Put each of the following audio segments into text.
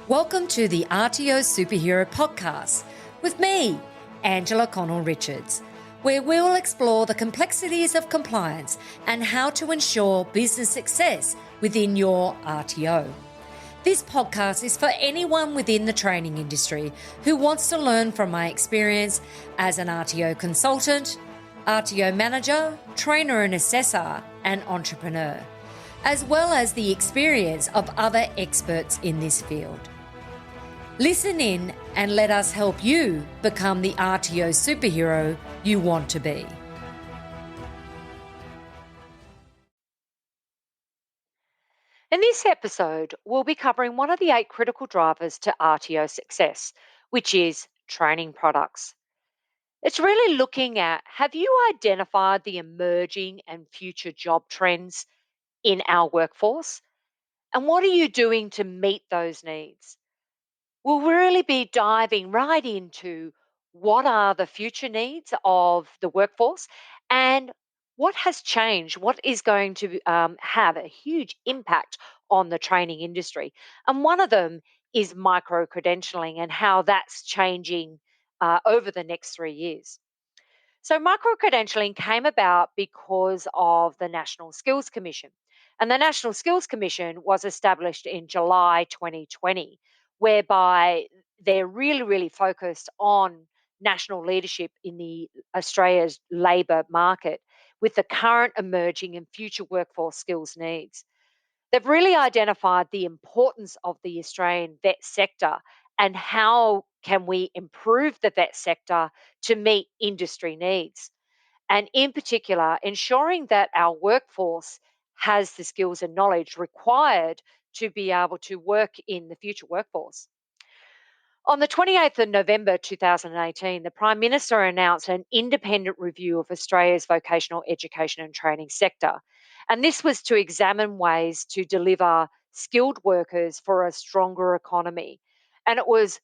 Welcome to the RTO Superhero Podcast with me, Angela Connell-Richards, where we'll explore the complexities of compliance and how to ensure business success within your RTO. This podcast is for anyone within the training industry who wants to learn from my experience as an RTO consultant, RTO manager, trainer and assessor, and entrepreneur, as well as the experience of other experts in this field. Listen in and let us help you become the RTO superhero you want to be. In this episode, we'll be covering one of the 8 critical drivers to RTO success, which is training products. It's really looking at, have you identified the emerging and future job trends in our workforce? And what are you doing to meet those needs? We'll really be diving right into what are the future needs of the workforce and what has changed, what is going to have a huge impact on the training industry. And one of them is micro-credentialing and how that's changing over the next 3 years. So, micro-credentialing came about because of the National Skills Commission. And the National Skills Commission was established in July 2020, whereby they're really focused on national leadership in the Australia's labour market with the current, emerging, and future workforce skills needs. They've really identified the importance of the Australian vet sector and how can we improve the vet sector to meet industry needs. And in particular, ensuring that our workforce has the skills and knowledge required to be able to work in the future workforce. On the 28th of November 2018, the Prime Minister announced an independent review of Australia's vocational education and training sector. And this was to examine ways to deliver skilled workers for a stronger economy. And it was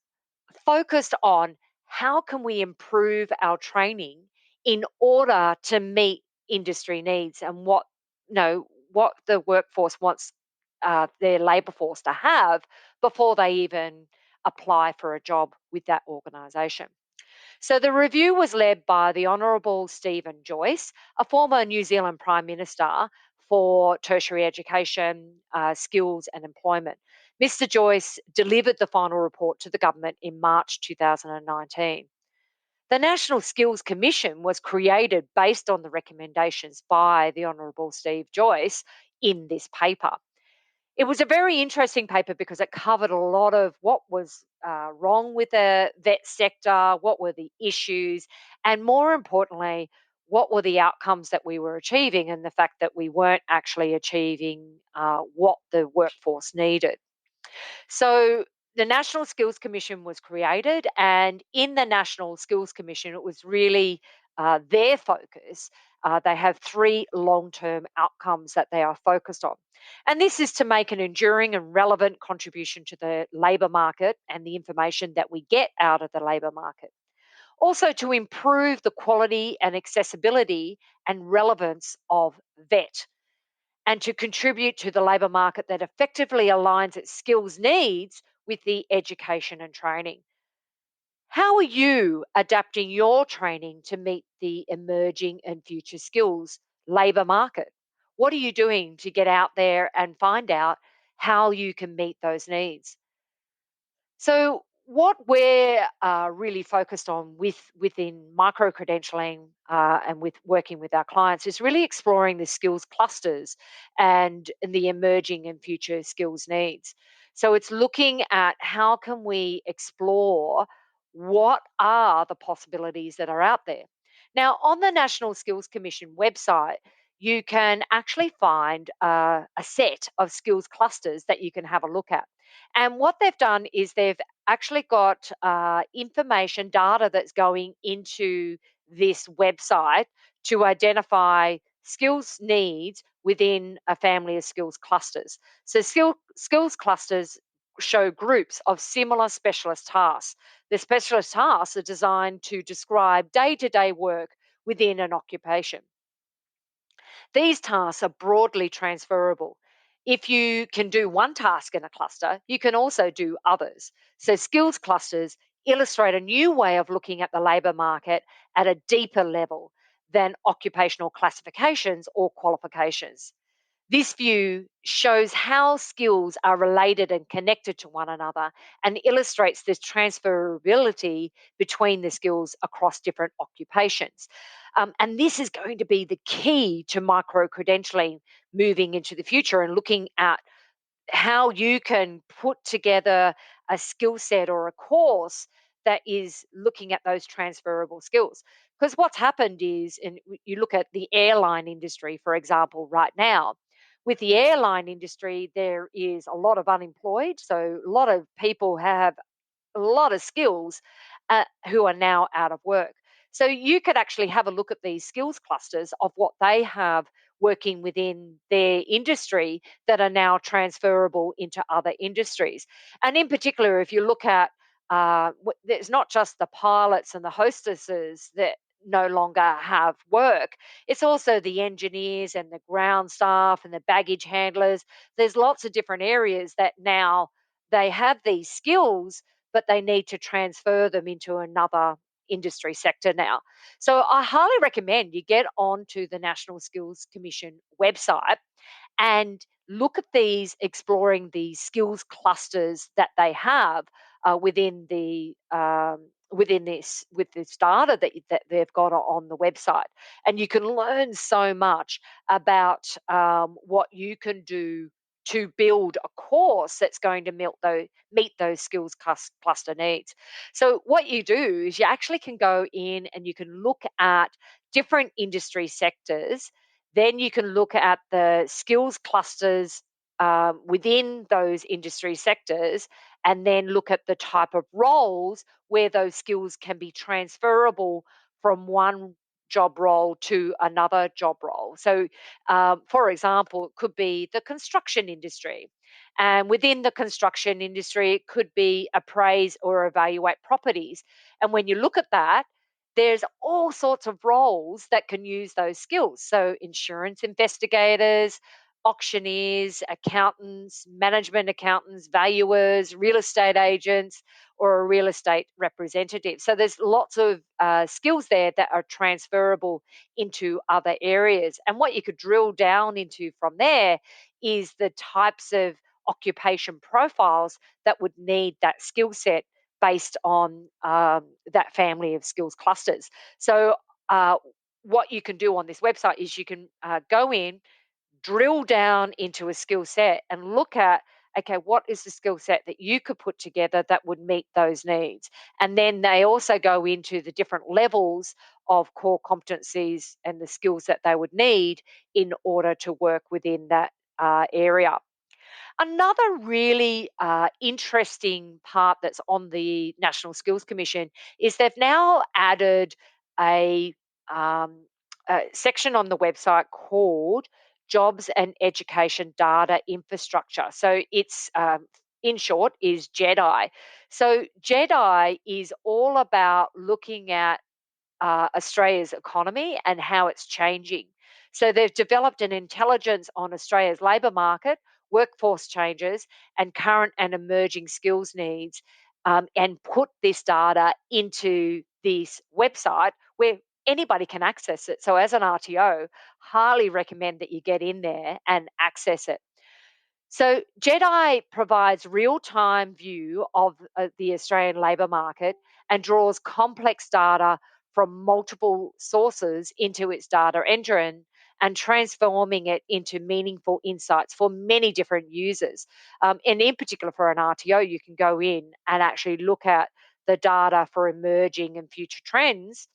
focused on how can we improve our training in order to meet industry needs and what the workforce wants their labour force to have before they even apply for a job with that organisation. So the review was led by the Honourable Stephen Joyce, a former New Zealand Prime Minister for tertiary education, skills and employment. Mr Joyce delivered the final report to the government in March 2019. The National Skills Commission was created based on the recommendations by the Honourable Steve Joyce in this paper. It was a very interesting paper because it covered a lot of what was wrong with the vet sector, what were the issues, and more importantly, what were the outcomes that we were achieving, and the fact that we weren't actually achieving what the workforce needed. So the National Skills Commission was created, and in the National Skills Commission, it was really their focus. They have 3 long term outcomes that they are focused on. And this is to make an enduring and relevant contribution to the labour market and the information that we get out of the labour market. Also, to improve the quality and accessibility and relevance of VET, and to contribute to the labour market that effectively aligns its skills needs with the education and training. How are you adapting your training to meet the emerging and future skills labour market? What are you doing to get out there and find out how you can meet those needs? So, what we're really focused on within micro-credentialing and with working with our clients is really exploring the skills clusters and the emerging and future skills needs. So it's looking at how can we explore what are the possibilities that are out there. Now, on the National Skills Commission website, you can actually find a set of skills clusters that you can have a look at. And what they've done is they've actually got information, data that's going into this website to identify skills needs within a family of skills clusters. So, skills clusters show groups of similar specialist tasks. The specialist tasks are designed to describe day to day work within an occupation. These tasks are broadly transferable. If you can do one task in a cluster, you can also do others. So, skills clusters illustrate a new way of looking at the labour market at a deeper level than occupational classifications or qualifications. This view shows how skills are related and connected to one another and illustrates this transferability between the skills across different occupations. And this is going to be the key to micro credentialing moving into the future and looking at how you can put together a skill set or a course that is looking at those transferable skills. Because what's happened is, and you look at the airline industry, for example, right now, with the airline industry, there is a lot of unemployed. So a lot of people have a lot of skills who are now out of work. So you could actually have a look at these skills clusters of what they have working within their industry that are now transferable into other industries. And in particular, if you look at there's not just the pilots and the hostesses that no longer have work. It's also the engineers and the ground staff and the baggage handlers. There's lots of different areas that now they have these skills, but they need to transfer them into another industry sector now. So I highly recommend you get onto the National Skills Commission website and look at these, exploring the skills clusters that they have within this with this data that they've got on the website, and you can learn so much about what you can do to build a course that's going to meet those skills cluster needs. So what you do is you actually can go in and you can look at different industry sectors, then you can look at the skills clusters within those industry sectors, and then look at the type of roles where those skills can be transferable from one job role to another job role. So, for example, it could be the construction industry. And within the construction industry, it could be appraise or evaluate properties. And when you look at that, there's all sorts of roles that can use those skills. So, insurance investigators, auctioneers, accountants, management accountants, valuers, real estate agents, or a real estate representative. So, there's lots of skills there that are transferable into other areas. And what you could drill down into from there is the types of occupation profiles that would need that skill set based on that family of skills clusters. So, what you can do on this website is you can go in, drill down into a skill set, and look at, okay, what is the skill set that you could put together that would meet those needs? And then they also go into the different levels of core competencies and the skills that they would need in order to work within that area. Another really interesting part that's on the National Skills Commission is they've now added a, um, a section on the website called Jobs and Education Data Infrastructure. So it's in short is JEDI. So JEDI is all about looking at Australia's economy and how it's changing. So they've developed an intelligence on Australia's labour market, workforce changes, and current and emerging skills needs, and put this data into this website where anybody can access it. So as an RTO, highly recommend that you get in there and access it. So JEDI provides real-time view of the Australian labour market and draws complex data from multiple sources into its data engine and transforming it into meaningful insights for many different users. And in particular, for an RTO, you can go in and actually look at the data for emerging and future trends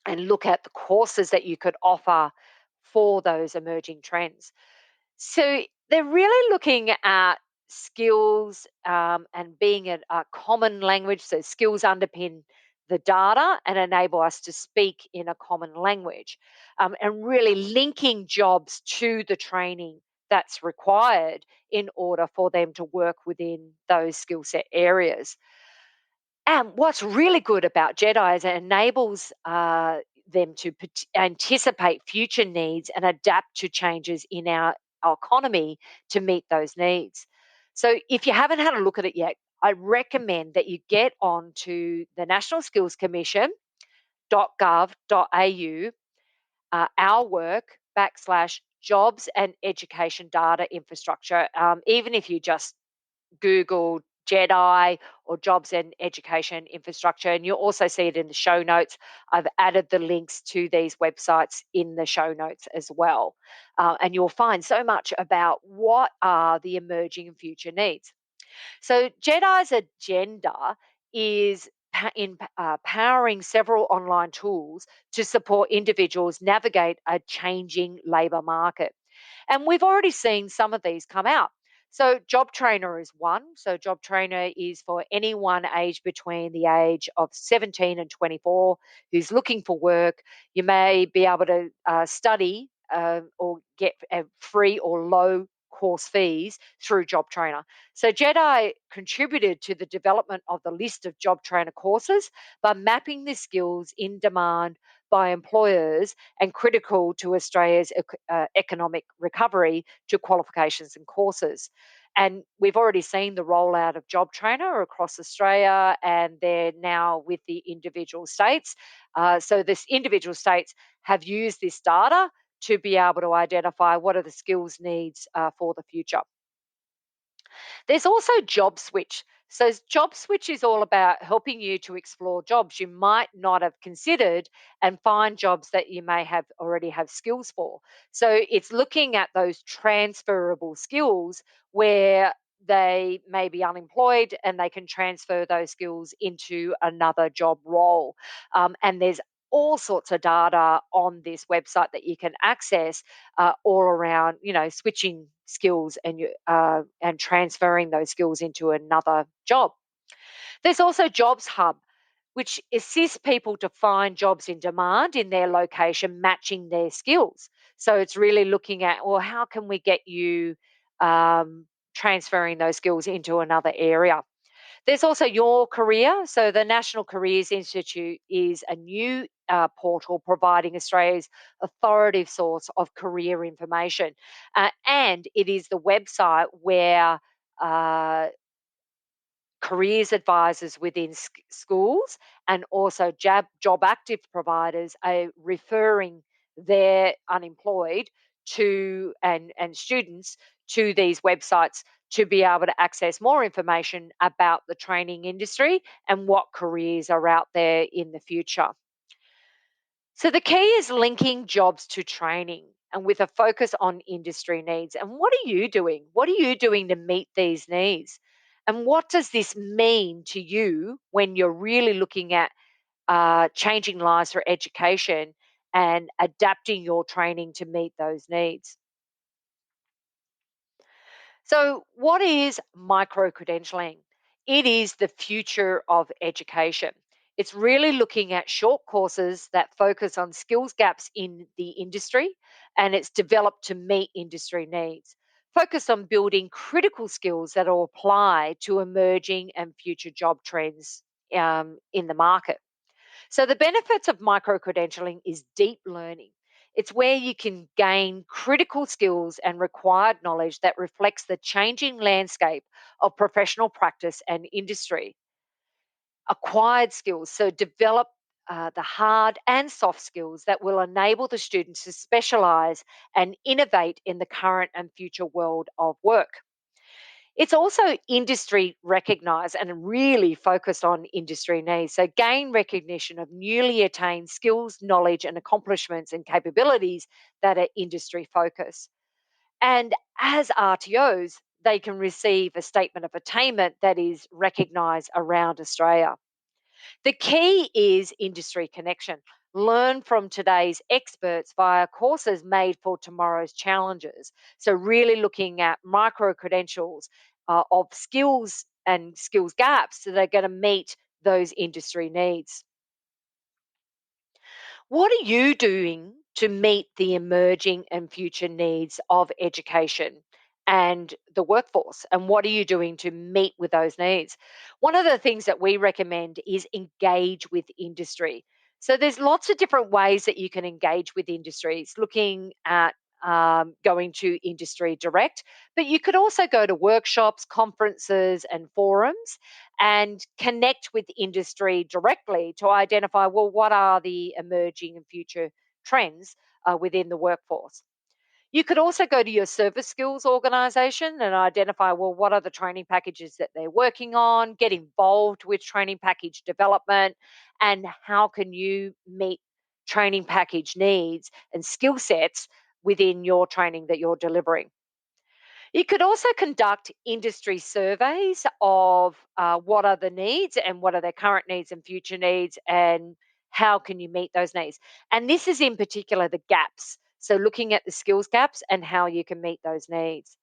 and look at the courses that you could offer for those emerging trends. So they're really looking at skills and being a common language. So skills underpin the data and enable us to speak in a common language, and really linking jobs to the training that's required in order for them to work within those skill set areas. And what's really good about Jedi is it enables them to anticipate future needs and adapt to changes in our economy to meet those needs. So if you haven't had a look at it yet, I recommend that you get on to the National Skills Commission.gov.au, our work backslash jobs and education data infrastructure. Even if you just Google JEDI or jobs and education infrastructure, and you'll also see it in the show notes. I've added the links to these websites in the show notes as well. And you'll find so much about what are the emerging and future needs. So JEDI's agenda is powering several online tools to support individuals navigate a changing labour market. And we've already seen some of these come out. So, Job Trainer is one. So, Job Trainer is for anyone aged between the age of 17 and 24 who's looking for work. You may be able to study or get free or low course fees through Job Trainer. So, JEDI contributed to the development of the list of Job Trainer courses by mapping the skills in demand by employers and critical to Australia's economic recovery to qualifications and courses. And we've already seen the rollout of Job Trainer across Australia, and they're now with the individual states. So, this individual states have used this data to be able to identify what are the skills needs for the future. There's also Job Switch. So, Job Switch is all about helping you to explore jobs you might not have considered and find jobs that you may have already have skills for. So, it's looking at those transferable skills where they may be unemployed and they can transfer those skills into another job role. And there's all sorts of data on this website that you can access all around, switching skills and transferring those skills into another job. There's also Jobs Hub, which assists people to find jobs in demand in their location, matching their skills. So it's really looking at, well, how can we get you transferring those skills into another area? There's also Your Career. So, the National Careers Institute is a new portal providing Australia's authoritative source of career information. And it is the website where uh, careers advisors within schools and also job active providers are referring their unemployed to and students to these websites to be able to access more information about the training industry and what careers are out there in the future. So the key is linking jobs to training and with a focus on industry needs. And what are you doing? What are you doing to meet these needs? And what does this mean to you when you're really looking at changing lives for education and adapting your training to meet those needs? So, what is micro credentialing? It is the future of education. It's really looking at short courses that focus on skills gaps in the industry, and it's developed to meet industry needs. Focus on building critical skills that will apply to emerging and future job trends in the market. So the benefits of micro-credentialing is deep learning. It's where you can gain critical skills and required knowledge that reflects the changing landscape of professional practice and industry. Acquired skills, so develop the hard and soft skills that will enable the students to specialise and innovate in the current and future world of work. It's also industry recognised and really focused on industry needs. So, gain recognition of newly attained skills, knowledge, and accomplishments and capabilities that are industry focused. And as RTOs, they can receive a statement of attainment that is recognised around Australia. The key is industry connection. Learn from today's experts via courses made for tomorrow's challenges. So, really looking at micro credentials of skills and skills gaps that are going to meet those industry needs. What are you doing to meet the emerging and future needs of education and the workforce? And what are you doing to meet with those needs? One of the things that we recommend is engage with industry. So there's lots of different ways that you can engage with industries, looking at going to industry direct. But you could also go to workshops, conferences, and forums and connect with industry directly to identify, well, what are the emerging and future trends within the workforce. You could also go to your service skills organization and identify, well, what are the training packages that they're working on, get involved with training package development, and how can you meet training package needs and skill sets within your training that you're delivering. You could also conduct industry surveys of what are the needs and what are their current needs and future needs, and how can you meet those needs. And this is in particular the gaps. So, looking at the skills gaps and how you can meet those needs.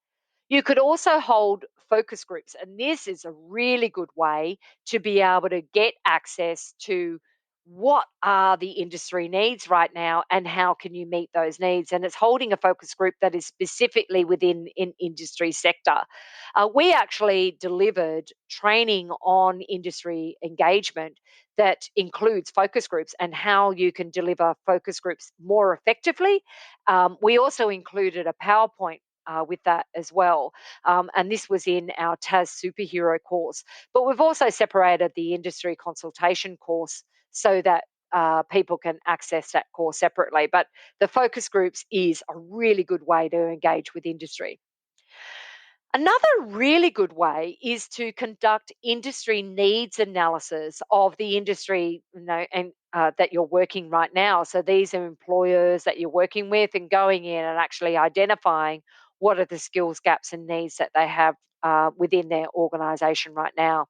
You could also hold focus groups, and this is a really good way to be able to get access to what are the industry needs right now and how can you meet those needs. And it's holding a focus group that is specifically within an industry sector. We actually delivered training on industry engagement that includes focus groups and how you can deliver focus groups more effectively. We also included a PowerPoint with that as well. And this was in our TAS Superhero course. But we've also separated the industry consultation course so that people can access that course separately. But the focus groups is a really good way to engage with industry. Another really good way is to conduct industry needs analysis of the industry, and that you're working right now. So these are employers that you're working with, and going in and actually identifying what are the skills gaps and needs that they have within their organisation right now.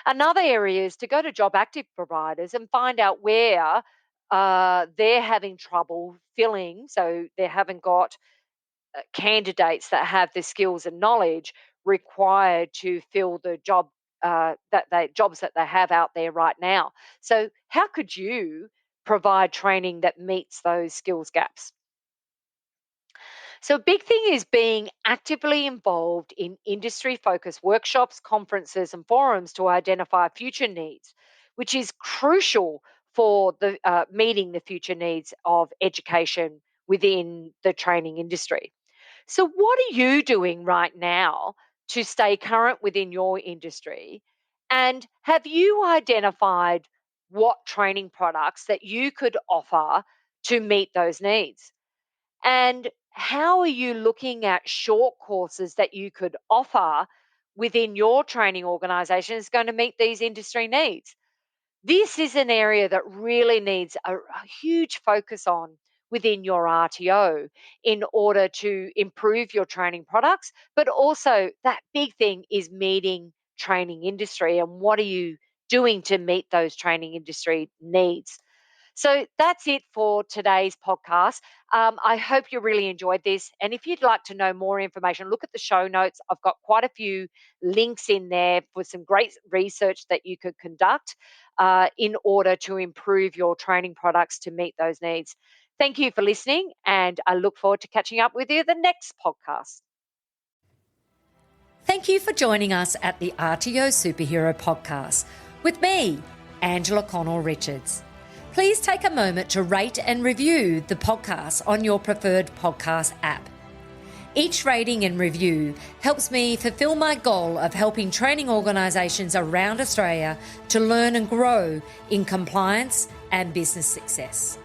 Another area is to go to job active providers and find out where they're having trouble filling. So they haven't got candidates that have the skills and knowledge required to fill the jobs that they have out there right now. So how could you provide training that meets those skills gaps? So, a big thing is being actively involved in industry focused workshops, conferences, and forums to identify future needs, which is crucial for the meeting the future needs of education within the training industry. So, what are you doing right now to stay current within your industry? And have you identified what training products that you could offer to meet those needs? And how are you looking at short courses that you could offer within your training organization is going to meet these industry needs? This is an area that really needs a huge focus on within your RTO in order to improve your training products. But also, that big thing is meeting training industry and what are you doing to meet those training industry needs. So that's it for today's podcast. I hope you really enjoyed this. And if you'd like to know more information, look at the show notes. I've got quite a few links in there for some great research that you could conduct in order to improve your training products to meet those needs. Thank you for listening, and I look forward to catching up with you the next podcast. Thank you for joining us at the RTO Superhero Podcast with me, Angela Connell-Richards. Please take a moment to rate and review the podcast on your preferred podcast app. Each rating and review helps me fulfill my goal of helping training organisations around Australia to learn and grow in compliance and business success.